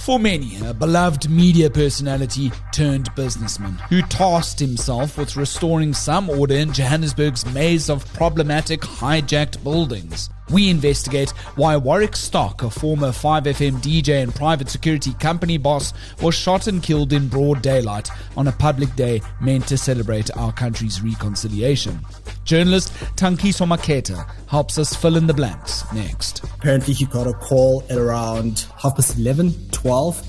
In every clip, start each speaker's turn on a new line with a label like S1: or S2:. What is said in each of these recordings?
S1: For many, a beloved media personality turned businessman who tasked himself with restoring some order in Johannesburg's maze of problematic hijacked buildings. We investigate why Warrick Stock, a former 5FM DJ and private security company boss, was shot and killed in broad daylight on a public day meant to celebrate our country's reconciliation. Journalist Tankiso Makhetha helps us fill in the blanks next.
S2: Apparently he got a call at around 12:30,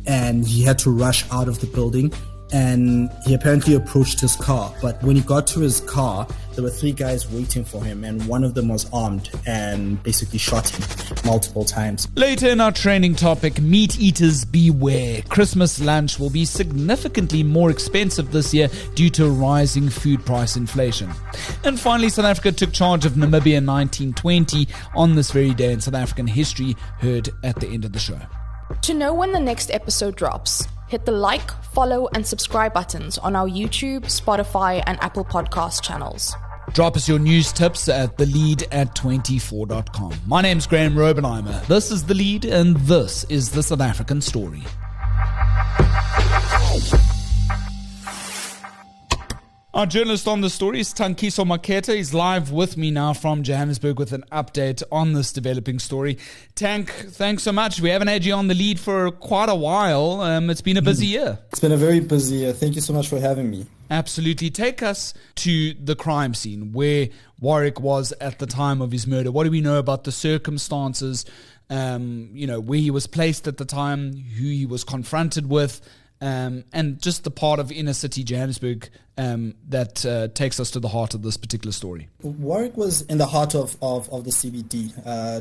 S2: and he had to rush out of the building, and he apparently approached his car. But when he got to his car, there were 3 guys waiting for him, and one of them was armed and basically shot him multiple times.
S1: Later in our training topic, meat eaters beware. Christmas lunch will be significantly more expensive this year due to rising food price inflation. And finally, South Africa took charge of Namibia in 1920 on this very day in South African history, heard at the end of the show.
S3: To know when the next episode drops, hit the like, follow, and subscribe buttons on our YouTube, Spotify, and Apple Podcast channels.
S1: Drop us your news tips at thelead@24.com. My name's Graeme Robenheimer. This is The Lead, and this is the South African story. Our journalist on the story is Tankiso Makhetha. He's live with me now from Johannesburg with an update on this developing story. Tank, thanks so much. We haven't had you on The Lead for quite a while. It's been a busy year.
S2: It's been a very busy year. Thank you so much for having me.
S1: Absolutely. Take us to the crime scene where Warrick was at the time of his murder. What do we know about the circumstances, where he was placed at the time, who he was confronted with, and just the part of inner city Johannesburg that takes us to the heart of this particular story.
S2: Warrick was in the heart of the CBD,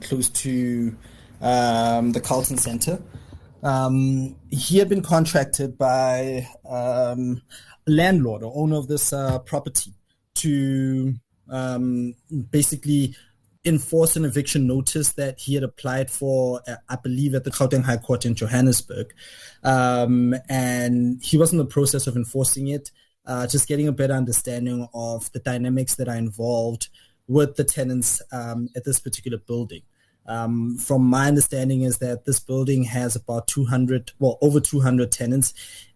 S2: close to the Carlton Centre. He had been contracted by a landlord or owner of this property to basically enforce an eviction notice that he had applied for, I believe, at the Gauteng High Court in Johannesburg. And he was in the process of enforcing it, just getting a better understanding of the dynamics that are involved with the tenants at this particular building. From my understanding is that this building has about over 200 tenants,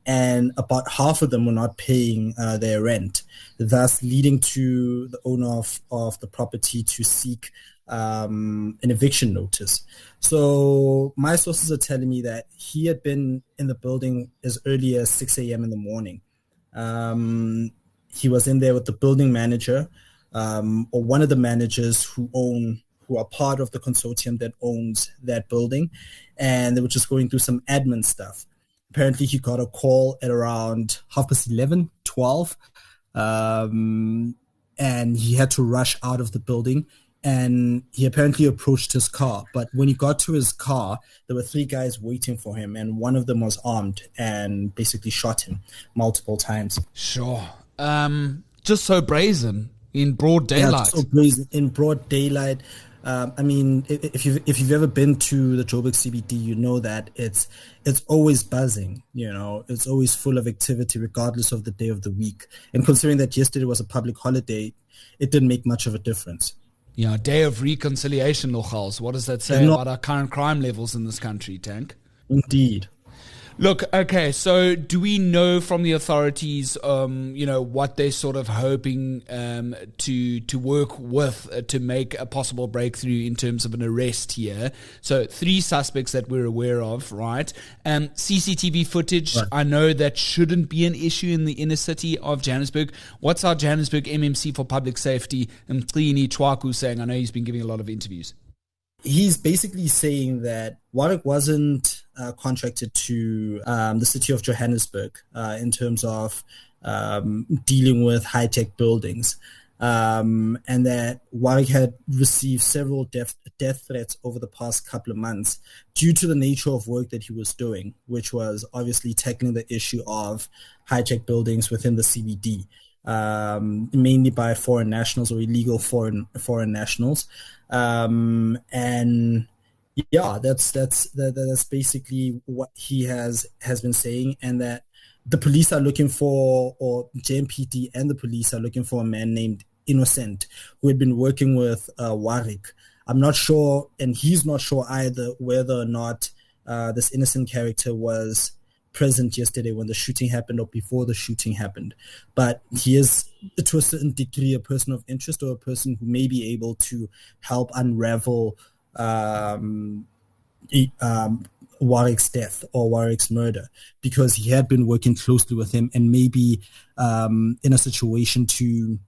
S2: and about half of them were not paying their rent, thus leading to the owner of the property to seek an eviction notice. So my sources are telling me that he had been in the building as early as 6 a.m. in the morning. He was in there with the building manager, or one of the managers who are part of the consortium that owns that building, and they were just going through some admin stuff. Apparently he got a call at around 12:30, and he had to rush out of the building, and he apparently approached his car. But when he got to his car, there were 3 guys waiting for him, and one of them was armed and basically shot him multiple times.
S1: Sure. Just so brazen in broad daylight.
S2: Yeah, so brazen in broad daylight. I mean, if you've ever been to the Joburg CBD, you know that it's always buzzing. It's always full of activity, regardless of the day of the week. And considering that yesterday was a public holiday, it didn't make much of a difference.
S1: Yeah, day of reconciliation, nogals. What does that say about our current crime levels in this country, Tank?
S2: Indeed.
S1: Look, okay, so do we know from the authorities, what they're sort of hoping to work with to make a possible breakthrough in terms of an arrest here? So 3 suspects that we're aware of, right? CCTV footage, right. I know that shouldn't be an issue in the inner city of Johannesburg. What's our Johannesburg MMC for Public Safety, Mqini Chwaku, saying? I know he's been giving a lot of interviews.
S2: He's basically saying that Warrick wasn't contracted to the city of Johannesburg in terms of dealing with high-tech buildings, and that Warrick had received several death threats over the past couple of months due to the nature of work that he was doing, which was obviously tackling the issue of high-tech buildings within the CBD. Mainly by foreign nationals or illegal foreign nationals, and yeah, that's basically what he has been saying, and that the police are looking for, or JMPD and the police are looking for, a man named Innocent who had been working with Warrick. I'm not sure, and he's not sure either, whether or not this innocent character was present yesterday when the shooting happened or before the shooting happened. But he is, to a certain degree, a person of interest or a person who may be able to help unravel Warrick's death or Warrick's murder, because he had been working closely with him and maybe in a situation to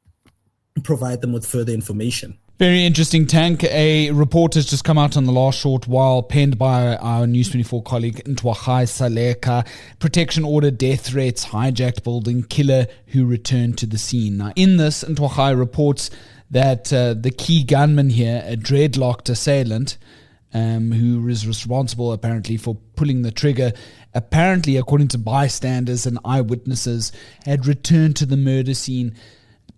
S2: provide them with further information.
S1: Very interesting, Tank. A report has just come out on the last short while, penned by our News 24 colleague Ntwahai Saleka. Protection order, death threats, hijacked building, killer who returned to the scene. Now, in this, Ntwahai reports that the key gunman here, a dreadlocked assailant, who is responsible apparently for pulling the trigger, apparently, according to bystanders and eyewitnesses, had returned to the murder scene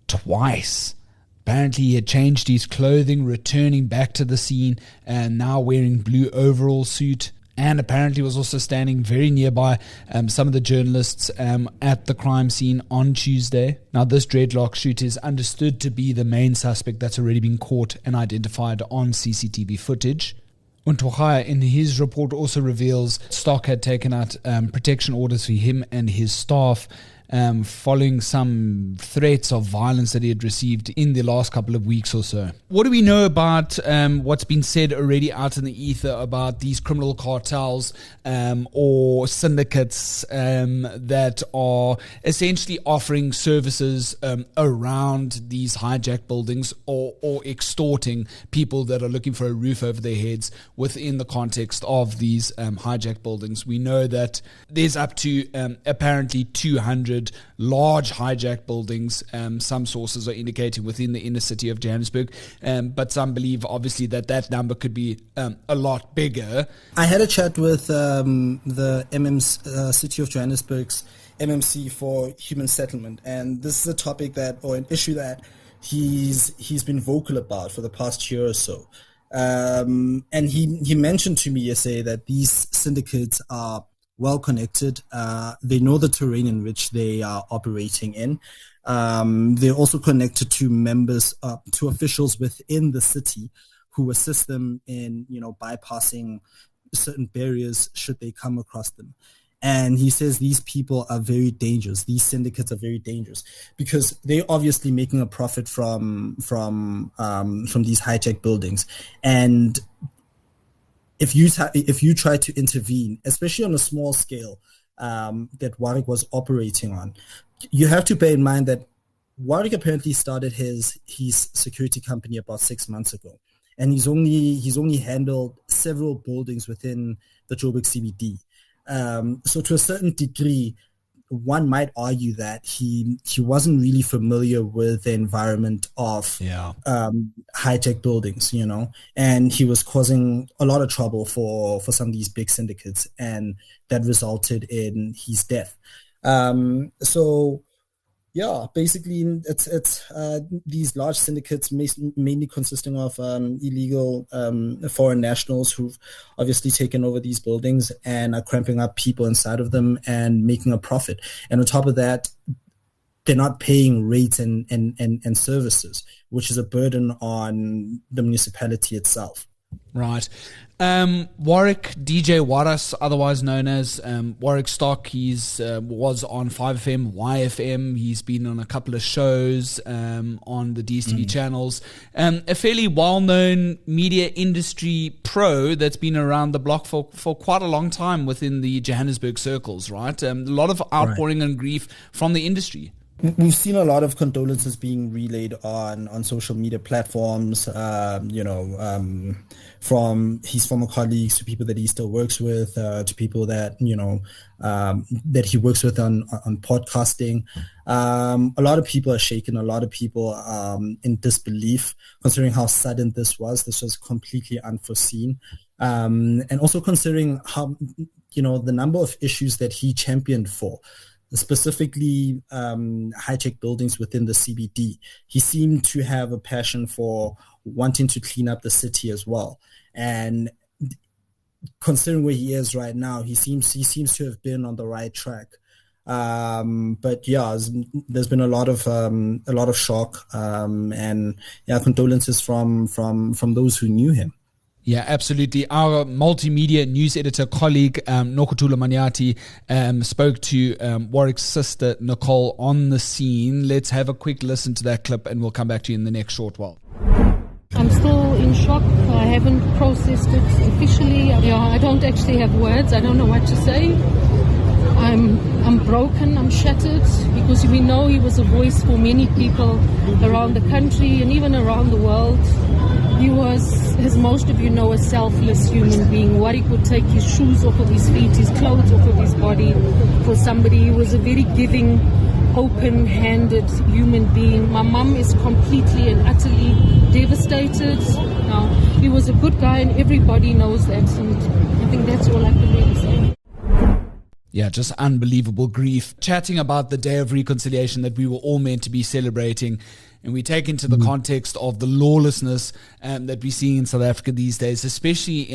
S1: twice. Apparently he had changed his clothing, returning back to the scene, and now wearing blue overall suit, and apparently was also standing very nearby some of the journalists at the crime scene on Tuesday. Now, this dreadlock shooter is understood to be the main suspect that's already been caught and identified on CCTV footage. Ntwahai, in his report, also reveals Stock had taken out protection orders for him and his staff following some threats of violence that he had received in the last couple of weeks or so. What do we know about what's been said already out in the ether about these criminal cartels or syndicates that are essentially offering services around these hijacked buildings or extorting people that are looking for a roof over their heads within the context of these hijacked buildings? We know that there's up to apparently 200 large hijacked buildings, some sources are indicating, within the inner city of Johannesburg, but some believe obviously that number could be a lot bigger.
S2: I had a chat with the City of Johannesburg's MMC for Human Settlement, and this is a topic or an issue that he's been vocal about for the past year or so. And he mentioned to me yesterday that these syndicates are well connected. They know the terrain in which they are operating in. They're also connected to members, to officials within the city who assist them in, bypassing certain barriers should they come across them. And he says these people are very dangerous. These syndicates are very dangerous because they're obviously making a profit from these hijacked buildings. And if you try to intervene, especially on a small scale that Warrick was operating on, you have to bear in mind that Warrick apparently started his security company about 6 months ago, and he's only handled several buildings within the Joburg CBD. So to a certain degree, one might argue that he wasn't really familiar with the environment of hijacked buildings, and he was causing a lot of trouble for some of these big syndicates, and that resulted in his death. So basically it's these large syndicates mainly consisting of illegal foreign nationals who've obviously taken over these buildings and are cramping up people inside of them and making a profit. And on top of that, they're not paying rates and services, which is a burden on the municipality itself.
S1: Right. Warrick, DJ Warras, otherwise known as Warrick Stock, he's was on 5FM, YFM. He's been on a couple of shows on the DSTV channels. A fairly well-known media industry pro that's been around the block for quite a long time within the Johannesburg circles, right? A lot of outpouring and grief from the industry.
S2: We've seen a lot of condolences being relayed on social media platforms, from his former colleagues to people that he still works with, to people that, that he works with on podcasting. A lot of people are shaken. A lot of people in disbelief, considering how sudden this was. This was completely unforeseen. And also considering how, the number of issues that he championed for, specifically hijacked buildings within the CBD. He seemed to have a passion for wanting to clean up the city as well. And considering where he is right now, he seems to have been on the right track. But there's been a lot of shock and condolences from those who knew him.
S1: Yeah, absolutely. Our multimedia news editor colleague, Nokutula Maniati, spoke to Warrick's sister, Nicole, on the scene. Let's have a quick listen to that clip and we'll come back to you in the next short while.
S4: I'm still in shock. I haven't processed it officially. I don't actually have words. I don't know what to say. I'm broken, I'm shattered, because we know he was a voice for many people around the country and even around the world. He was, as most of you know, a selfless human being. Warrick would take his shoes off of his feet, his clothes off of his body for somebody. He was a very giving, open-handed human being. My mum is completely and utterly devastated. Now, he was a good guy and everybody knows that, and I think that's all I can really say.
S1: Yeah, just unbelievable grief. Chatting about the Day of Reconciliation that we were all meant to be celebrating, and we take into the context of the lawlessness that we see in South Africa these days, especially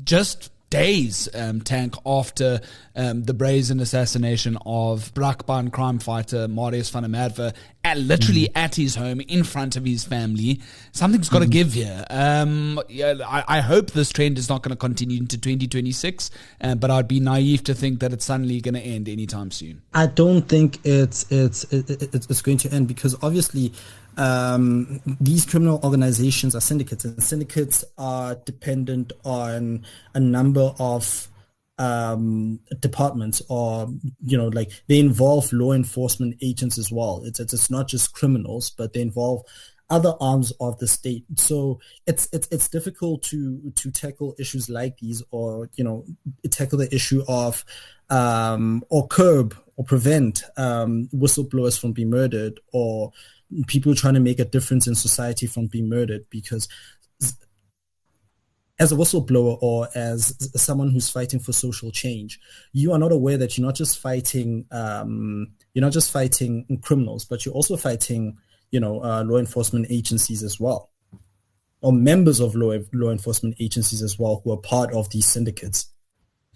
S1: just days, Tank, after the brazen assassination of Brakpan crime fighter Marius van der Merwe, literally at his home in front of his family. Something's got to give here. I hope this trend is not going to continue into 2026, but I'd be naive to think that it's suddenly going to end anytime soon.
S2: I don't think it's going to end, because obviously these criminal organizations are syndicates, and syndicates are dependent on a number of departments, or like they involve law enforcement agents as well. It's not just criminals, but they involve other arms of the state. So it's difficult to tackle issues like these, or tackle the issue of or curb or prevent whistleblowers from being murdered, or people trying to make a difference in society from being murdered. Because as a whistleblower, or as someone who's fighting for social change, you are not aware that you're not just fighting criminals, but you're also fighting law enforcement agencies as well, or members of law enforcement agencies as well, who are part of these syndicates.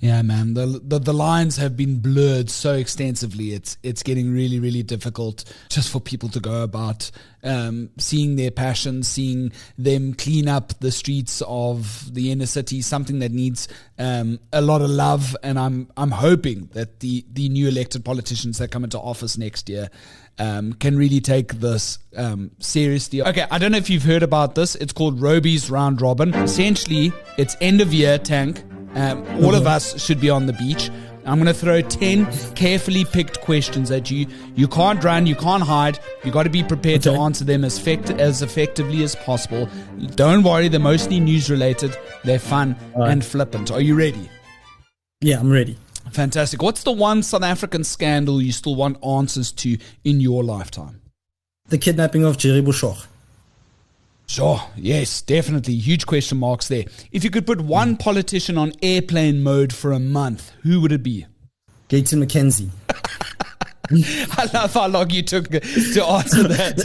S1: Yeah, man, the lines have been blurred so extensively. It's getting really, really difficult just for people to go about seeing their passion, seeing them clean up the streets of the inner city, something that needs a lot of love. And I'm hoping that the new elected politicians that come into office next year can really take this seriously. Okay, I don't know if you've heard about this. It's called Rauby's Round Robin. Essentially, it's end of year, Tank. All of us should be on the beach. I'm going to throw 10 carefully picked questions at you. You can't run, you can't hide. You got to be prepared to answer them as effectively as possible. Don't worry, they're mostly news related. They're fun and flippant. Are you ready?
S2: Yeah, I'm ready.
S1: Fantastic. What's the one South African scandal you still want answers to in your lifetime?
S2: The kidnapping of Jerry Bushok.
S1: Sure, yes, definitely. Huge question marks there. If you could put one politician on airplane mode for a month, who would it be?
S2: Gayton McKenzie.
S1: I love how long you took to answer that.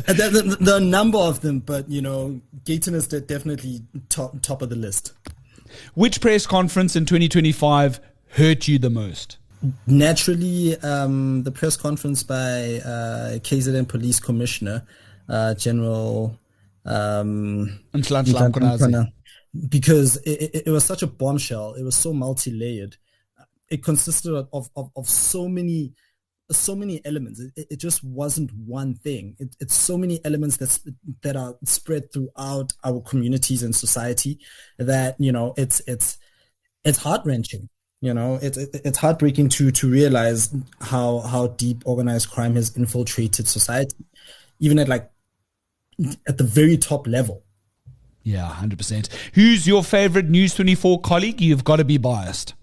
S2: The number of them, but Gayton is definitely top of the list.
S1: Which press conference in 2025 hurt you the most?
S2: Naturally, the press conference by KZN Police Commissioner General because it was such a bombshell. It was so multi-layered. It consisted of so many elements. It just wasn't one thing. It's so many elements that are spread throughout our communities and society that it's heart-wrenching. It's heartbreaking to realize how deep organized crime has infiltrated society, even at the very top level.
S1: Yeah, 100%. Who's your favorite News 24 colleague? You've got to be biased.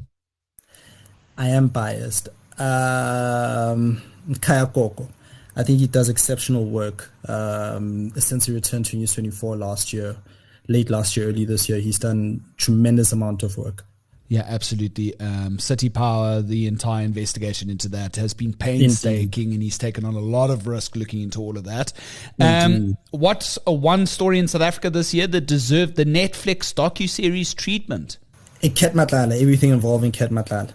S2: I am biased. Kaya Koko. I think he does exceptional work. Since he returned to News 24 late last year, early this year, he's done tremendous amount of work.
S1: Yeah, absolutely. City Power, the entire investigation into that has been painstaking, and he's taken on a lot of risk looking into all of that. What's one story in South Africa this year that deserved the Netflix docuseries treatment?
S2: Ket Matlala, everything involving Ket Matlala.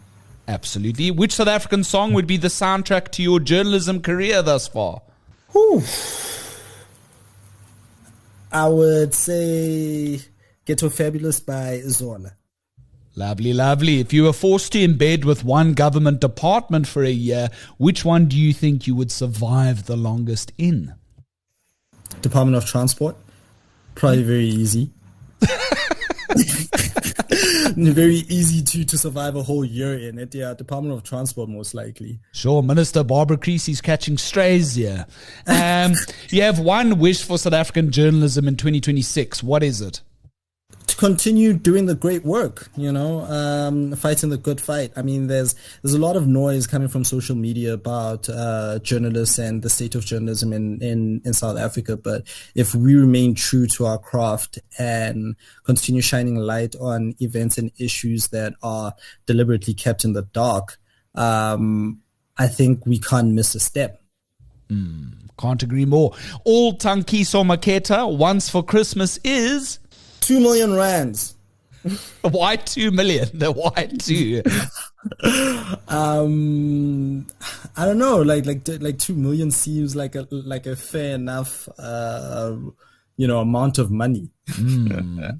S1: Absolutely. Which South African song would be the soundtrack to your journalism career thus far?
S2: I would say Ghetto Fabulous by Zona.
S1: Lovely, lovely. If you were forced to embed with one government department for a year, which one do you think you would survive the longest in?
S2: Department of Transport. Probably very easy. Very easy to survive a whole year in it. Yeah, Department of Transport most likely.
S1: Sure, Minister Barbara Creasy's catching strays here. You have one wish for South African journalism in 2026. What is it?
S2: To continue doing the great work, fighting the good fight. I mean, there's a lot of noise coming from social media about journalists and the state of journalism in South Africa. But if we remain true to our craft and continue shining light on events and issues that are deliberately kept in the dark, I think we can't miss a step.
S1: Can't agree more. All Tankiso Makhetha wants for Christmas is
S2: 2 million rands.
S1: Why 2 million? Why 2?
S2: I don't know. Like 2 million seems like a fair enough amount of money.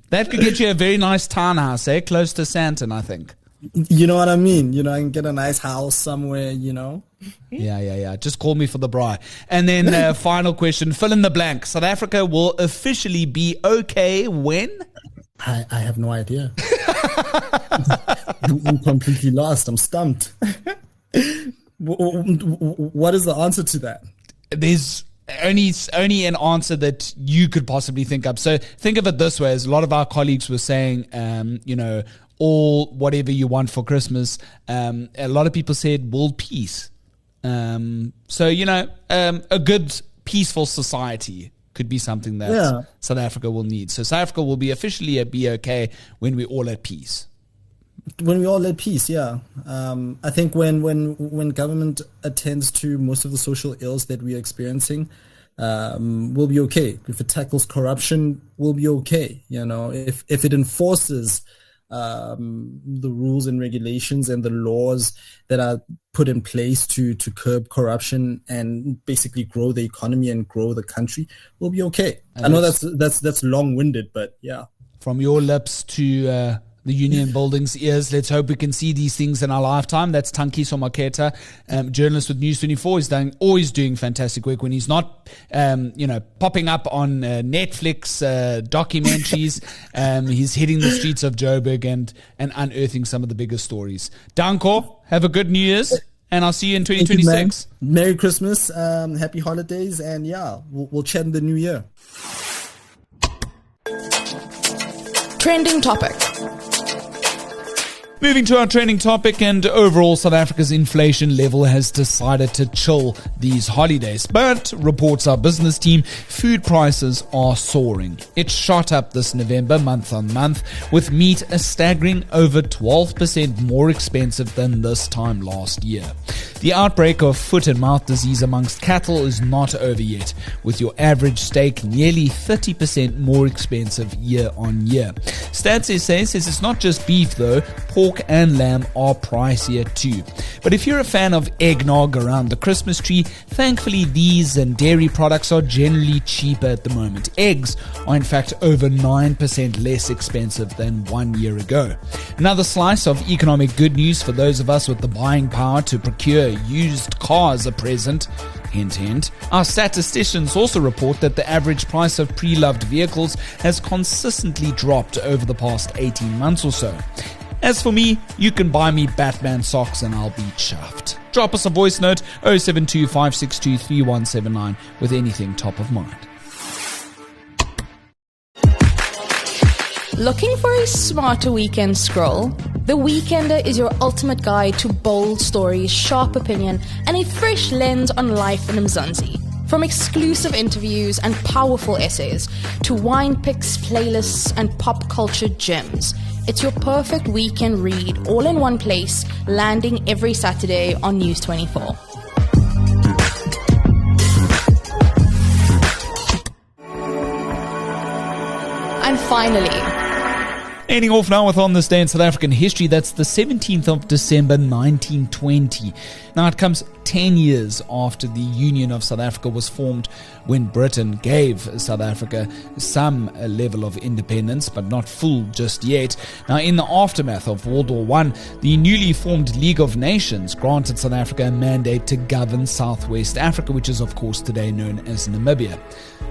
S1: That could get you a very nice townhouse, close to Sandton, I think.
S2: You know what I mean? I can get a nice house somewhere,
S1: Yeah. Just call me for the braai. And then final question, fill in the blank. South Africa will officially be okay when?
S2: I have no idea. I'm completely lost. I'm stumped. What is the answer to that?
S1: There's only an answer that you could possibly think of. So think of it this way, as a lot of our colleagues were saying, all whatever you want for Christmas. A lot of people said world peace. So a good peaceful society could be something that South Africa will need. So South Africa will be officially be okay when we're all at peace.
S2: When we all at peace, yeah. I think when government attends to most of the social ills that we're experiencing, we'll be okay. If it tackles corruption, we'll be okay. If it enforces the rules and regulations and the laws that are put in place to curb corruption and basically grow the economy and grow the country, we'll be okay. And I know that's long-winded, but yeah.
S1: From your lips to the Union Building's ears, let's hope we can see these things in our lifetime. That's Tankiso Makhetha, journalist with News 24. He's always doing fantastic work when he's not, popping up on Netflix documentaries. He's hitting the streets of Joburg and unearthing some of the biggest stories. Danko, have a good New Year's, and I'll see you in 2026.
S2: Merry Christmas, happy holidays, and we'll chat in the new year.
S3: Trending topic.
S1: Moving to our trending topic, and overall South Africa's inflation level has decided to chill these holidays. But, reports our business team, food prices are soaring. It shot up this November month on month, with meat a staggering over 12% more expensive than this time last year. The outbreak of foot and mouth disease amongst cattle is not over yet, with your average steak nearly 30% more expensive year on year. Stats SA says it's not just beef though, pork and lamb are pricier too. But if you're a fan of eggnog around the Christmas tree, thankfully these and dairy products are generally cheaper at the moment. Eggs are in fact over 9% less expensive than 1 year ago. Another slice of economic good news for those of us with the buying power to procure used cars are present. Hint, hint. Our statisticians also report that the average price of pre-loved vehicles has consistently dropped over the past 18 months or so. As for me, you can buy me Batman socks and I'll be chuffed. Drop us a voice note 072 562 3179 with anything top of mind.
S3: Looking for a smarter weekend scroll? The Weekender is your ultimate guide to bold stories, sharp opinion, and a fresh lens on life in Mzansi. From exclusive interviews and powerful essays to wine picks, playlists, and pop culture gems, it's your perfect weekend read all in one place, landing every Saturday on News 24. And finally,
S1: Ending off now with On This Day in South African History. That's the 17th of December 1920. Now it comes 10 years after the Union of South Africa was formed, when Britain gave South Africa some level of independence, but not full just yet. Now in the aftermath of World War I, the newly formed League of Nations granted South Africa a mandate to govern Southwest Africa, which is of course today known as Namibia.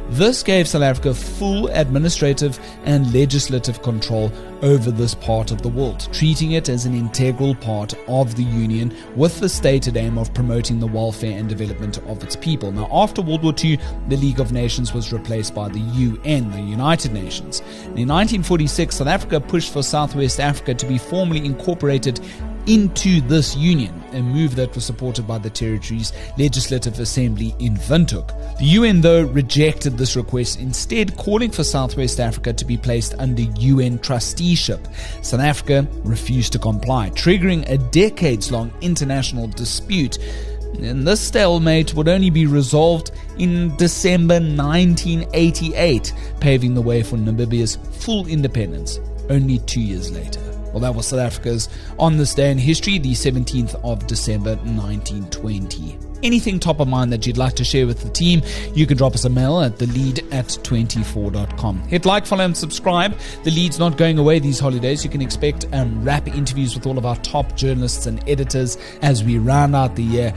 S1: This gave South Africa full administrative and legislative control over this part of the world, treating it as an integral part of the Union with the stated aim of promoting the welfare and development of its people. Now, after World War II, the League of Nations was replaced by the UN, the United Nations. In 1946, South Africa pushed for Southwest Africa to be formally incorporated into this union, a move that was supported by the territory's Legislative Assembly in Windhoek. The UN, though, rejected this request, instead calling for Southwest Africa to be placed under UN trusteeship. South Africa refused to comply, triggering a decades-long international dispute. And this stalemate would only be resolved in December 1988, paving the way for Namibia's full independence only 2 years later. Well, that was South Africa's On This Day in History, the 17th of December 1920. Anything top of mind that you'd like to share with the team, you can drop us a mail at thelead@24.com. Hit like, follow and subscribe. The Lead's not going away these holidays. You can expect rap interviews with all of our top journalists and editors as we round out the year,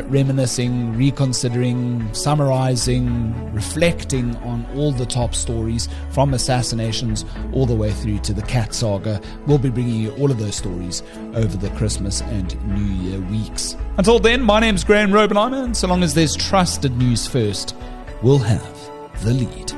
S1: reminiscing, reconsidering, summarizing, reflecting on all the top stories from assassinations all the way through to the cat saga. We'll be bringing you all of those stories over the Christmas and New Year weeks. Until then, my name's Graeme, and so long as there's trusted news first, we'll have the lead.